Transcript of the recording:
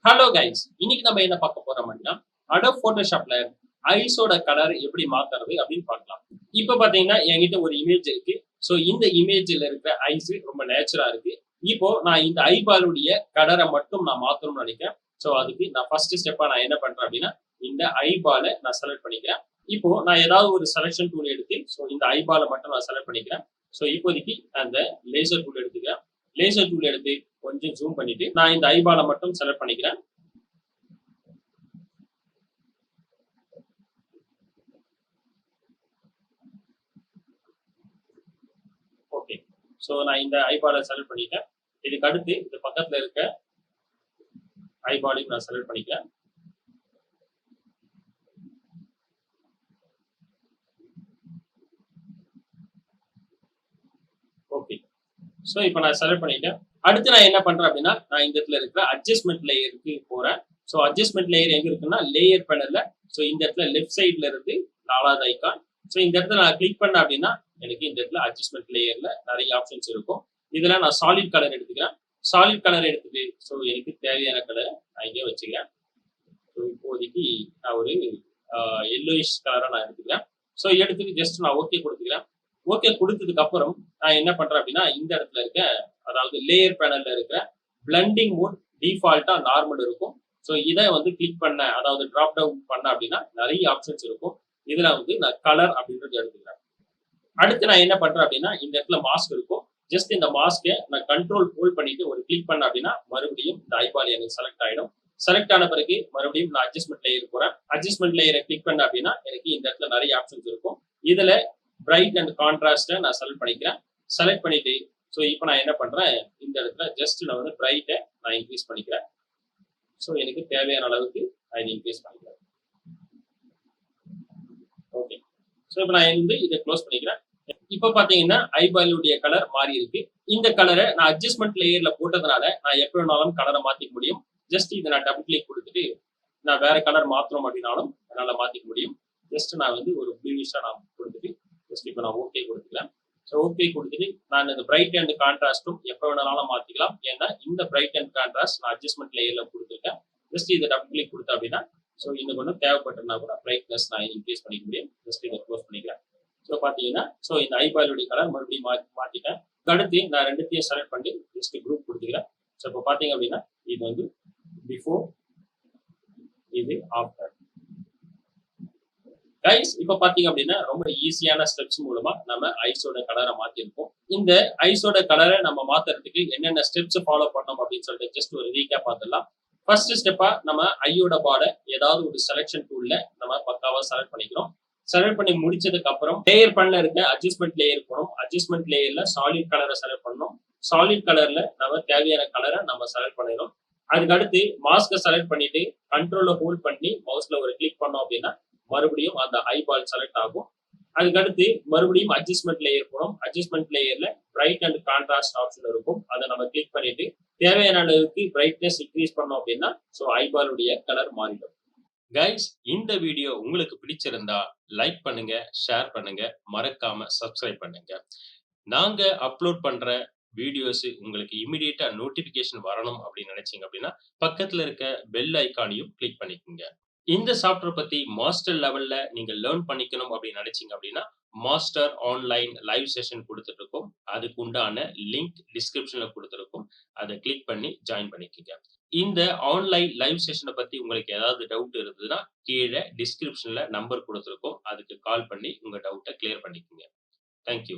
Hello guys, இன்னைக்கு நம்ம என்ன பார்க்க போறோம் அப்படின்னா Adobe Photoshopல ஐஸோட கலர் எப்படி மாத்துறது அப்படின்னு பார்க்கலாம். இப்ப பாத்தீங்கன்னா என்கிட்ட ஒரு இமேஜ் இருக்கு. ஸோ இந்த இமேஜ்ல இருக்கிற ஐஸ் ரொம்ப நேச்சுரா இருக்கு. இப்போ நான் இந்த ஐபாலுடைய கலரை மட்டும் நான் மாத்தணும்னு நினைக்கிறேன். ஸோ அதுக்கு நான் ஃபர்ஸ்ட் ஸ்டெப்பா நான் என்ன பண்றேன் அப்படின்னா இந்த ஐபாலை நான் செலக்ட் பண்ணிக்கிறேன். இப்போ நான் ஏதாவது ஒரு செலக்ஷன் டூல் எடுத்து ஸோ இந்த ஐபாலை மட்டும் நான் செலக்ட் பண்ணிக்கிறேன். ஸோ இப்போதைக்கு அந்த லேசர் டூல் எடுத்துக்கிறேன். லேசர் டூல் எடுத்து கொஞ்சம் ஜூம் பண்ணிட்டு நான் இந்த ஐபாலை மட்டும் செலக்ட் பண்ணிக்கிறேன். ஓகே, ஸோ நான் இந்த ஐபாலை செலக்ட் பண்ணிட்டேன். இதுக்கு அடுத்து இந்த பக்கத்துல இருக்க ஐபாலையும் நான் செலக்ட் பண்ணிக்கிறேன். ஓகே, ஸோ இப்போ நான் செலக்ட் பண்ணிட்டேன். அடுத்து நான் என்ன பண்றேன் அப்படின்னா நான் இந்த இடத்துல இருக்கிற அட்ஜஸ்ட்மெண்ட் லேயருக்கு போறேன். ஸோ அட்ஜஸ்ட்மெண்ட் லேயர் எங்க இருக்குன்னா லேயர் பேனல்ல. ஸோ இந்த இடத்துல லெஃப்ட் சைட்ல இருந்து 4வது ஐக்கான். ஸோ இந்த இடத்துல நான் கிளிக் பண்ணேன் அப்படின்னா எனக்கு இந்த இடத்துல அட்ஜஸ்ட்மெண்ட் லேயர்ல நிறைய ஆப்ஷன்ஸ் இருக்கும். இதுல நான் சாலிட் கலர் எடுத்துக்கிறேன். சாலிட் கலர் எடுத்துட்டு ஸோ எனக்கு தேவையான கலரை நான் இங்கே வச்சுக்கிறேன். ஸோ இப்போதைக்கு நான் ஒரு எல்லோயிஷ் கலரை நான் எடுத்துக்கிறேன். ஸோ எடுத்துட்டு ஜஸ்ட் நான் ஓகே கொடுத்துக்கிறேன். ஓகே கொடுத்ததுக்கு அப்புறம் நான் என்ன பண்றேன் அப்படின்னா இந்த இடத்துல இருக்க அதாவது லேயர் பேனல்ல இருக்கிற பிளண்டிங் மோட் டிஃபால்ட்டா நார்மல் இருக்கும். ஸோ இதை வந்து கிளிக் பண்ண அதாவது டிராப் டவுன் பண்ண அப்படின்னா நிறைய ஆப்ஷன்ஸ் இருக்கும். இதுல வந்து நான் கலர் அப்படின்றது எடுத்துக்கிறேன். அடுத்து நான் என்ன பண்றேன் அப்படின்னா இந்த இடத்துல மாஸ்க் இருக்கும். ஜஸ்ட் இந்த மாஸ்கை நான் கண்ட்ரோல் ஹோல்ட் பண்ணிட்டு ஒரு கிளிக் பண்ண அப்படின்னா மறுபடியும் இந்த ஐபால் எனக்கு செலக்ட் ஆயிடும். செலக்ட் ஆன பிறகு மறுபடியும் நான் அட்ஜஸ்ட்மெண்ட் லேயர் போறேன். அட்ஜஸ்ட்மெண்ட் லேயரை கிளிக் பண்ண அப்படின்னா எனக்கு இந்த இடத்துல நிறைய ஆப்ஷன்ஸ் இருக்கும். இதுல பிரைட் அண்ட் கான்ட்ராஸ்ட்டை நான் செலக்ட் பண்ணிக்கிறேன். செலக்ட் பண்ணிட்டு ஸோ இப்போ நான் என்ன பண்றேன் இந்த இடத்துல ஜஸ்ட் நான் வந்து பிரைட்டை நான் இன்க்ரீஸ் பண்ணிக்கிறேன். ஸோ எனக்கு தேவையான அளவுக்கு நான் இதை இன்க்ரீஸ் பண்ணிக்கிறேன். ஓகே, ஸோ இப்போ நான் வந்து இதை க்ளோஸ் பண்ணிக்கிறேன். இப்போ பாத்தீங்கன்னா ஐபாலுடைய கலர் மாறி இருக்கு. இந்த கலரை நான் அட்ஜஸ்ட்மெண்ட் லேயர்ல போட்டதுனால நான் எப்போ வேணாலும் கலரை மாத்திக்க முடியும். ஜஸ்ட் இதை நான் டபுள் கிளிக் கொடுத்துட்டு நான் வேற கலர் மாத்தணும் அப்படின்னாலும் என்னால மாத்திக்க முடியும். ஜஸ்ட் நான் வந்து ஒரு ப்ளூயிஷா நான் கொடுத்துட்டு ஜஸ்ட் இப்போ நான் ஓகே கொடுத்துக்கிறேன். ஸோ ஓகே கொடுத்துட்டு நான் இந்த பிரைட் அண்ட் கான்ட்ராஸ்டும் எப்போ வேணாலும் மாத்திக்கலாம். ஏன்னா இந்த பிரைட் அண்ட் கான்ட்ராஸ்ட் நான் அட்ஜஸ்ட்மெண்ட் லேயர்ல கொடுத்துருக்கேன். ஜஸ்ட் இதை டபுள் கிளிக் கொடுத்தேன் அப்படின்னா ஸோ இன்னும் கொஞ்சம் தேவைப்பட்டனா கூட பிரைட்னஸ் நான் இன்க்ரீஸ் பண்ணிக்க முடியும். ஜஸ்ட் இதை க்ளோஸ் பண்ணிக்கிறேன். ஸோ பார்த்தீங்கன்னா ஸோ இந்த ஐபாலுடைய கலர் மறுபடியும் மாற்றிட்டேன். அடுத்து நான் ரெண்டுத்தையும் செலக்ட் பண்ணி ஜஸ்ட் குரூப் கொடுத்துக்கிறேன். ஸோ இப்போ பார்த்தீங்க அப்படின்னா இது வந்து பிஃபோர், இது ஆஃப்டர். கைஸ் இப்போ பார்த்தீங்க அப்படின்னா ரொம்ப ஈஸியான ஸ்டெப்ஸ் மூலமா நம்ம ஐஸோட கலரை மாற்றிருக்கோம். இந்த ஐஸோட கலரை நம்ம மாத்துறதுக்கு என்னென்ன ஸ்டெப்ஸ் ஃபாலோ பண்ணோம் அப்படின்னு சொல்லிட்டு ஜஸ்ட் ஒரு ரீகேப் பார்த்துடலாம். ஃபர்ஸ்ட் ஸ்டெப்பா நம்ம ஐயோட பார்டர் ஏதாவது ஒரு செலக்ஷன் டூல்ல நம்ம பக்காவா செலக்ட் பண்ணிக்கிறோம். செலக்ட் பண்ணி முடிச்சதுக்கு அப்புறம் லேயர் பண்ண இருக்க அட்ஜஸ்ட்மெண்ட் லேயர் போனோம். அட்ஜஸ்ட்மெண்ட் லேயர்ல சாலிட் கலரை செலக்ட் பண்ணோம். சாலிட் கலர்ல நம்ம தேவையான கலரை நம்ம செலக்ட் பண்ணிடும். அதுக்கு அடுத்து மாஸ்கை செலக்ட் பண்ணிட்டு கண்ட்ரோல ஹோல்ட் பண்ணி மவுஸ்ல ஒரு கிளிக் பண்ணோம் அப்படின்னா மறுபடியும் அந்த ஐபால் செலக்ட் ஆகும். அதுக்கு அடுத்து மறுபடியும் அட்ஜஸ்ட்மெண்ட் லேயர் போனோம். அட்ஜஸ்ட்மெண்ட் லேயர்ல பிரைட் அண்ட் கான்ட்ராஸ்ட் ஆப்ஷன் இருக்கும். அதை நம்ம கிளிக் பண்ணிட்டு தேவையான அளவுக்கு பிரைட்னஸ் இன்க்ரீஸ் பண்ணோம் அப்படின்னா ஸோ ஐபாலுடைய கலர் மாறிடும். கைஸ், இந்த வீடியோ உங்களுக்கு பிடிச்சிருந்தா லைக் பண்ணுங்க, ஷேர் பண்ணுங்க, மறக்காம சப்ஸ்கிரைப் பண்ணுங்க. நாங்க அப்லோட் பண்ற வீடியோஸ் உங்களுக்கு இமிடியேட்டா நோட்டிபிகேஷன் வரணும் அப்படின்னு நினைச்சீங்க அப்படின்னா பக்கத்துல இருக்க பெல் ஐக்கானையும் கிளிக் பண்ணிக்கோங்க. இந்த சாஃப்ட்வேர் பத்தி மாஸ்டர் லெவல்ல நீங்க லேர்ன் பண்ணிக்கணும் அப்படின்னு நினைச்சீங்க அப்படின்னா மாஸ்டர் ஆன்லைன் லைவ் செஷன் கொடுத்துட்டு இருக்கோம். அதுக்கு உண்டான லிங்க் டிஸ்கிரிப்ஷன்ல கொடுத்துருக்கோம். அதை கிளிக் பண்ணி ஜாயின் பண்ணிக்கோங்க. இந்த ஆன்லைன் லைவ் செஷனை பத்தி உங்களுக்கு ஏதாவது டவுட் இருந்ததுன்னா கீழே டிஸ்கிரிப்ஷன்ல நம்பர் கொடுத்துருக்கோம். அதுக்கு கால் பண்ணி உங்க டவுட்டை கிளியர் பண்ணிக்கோங்க. தேங்க்யூ.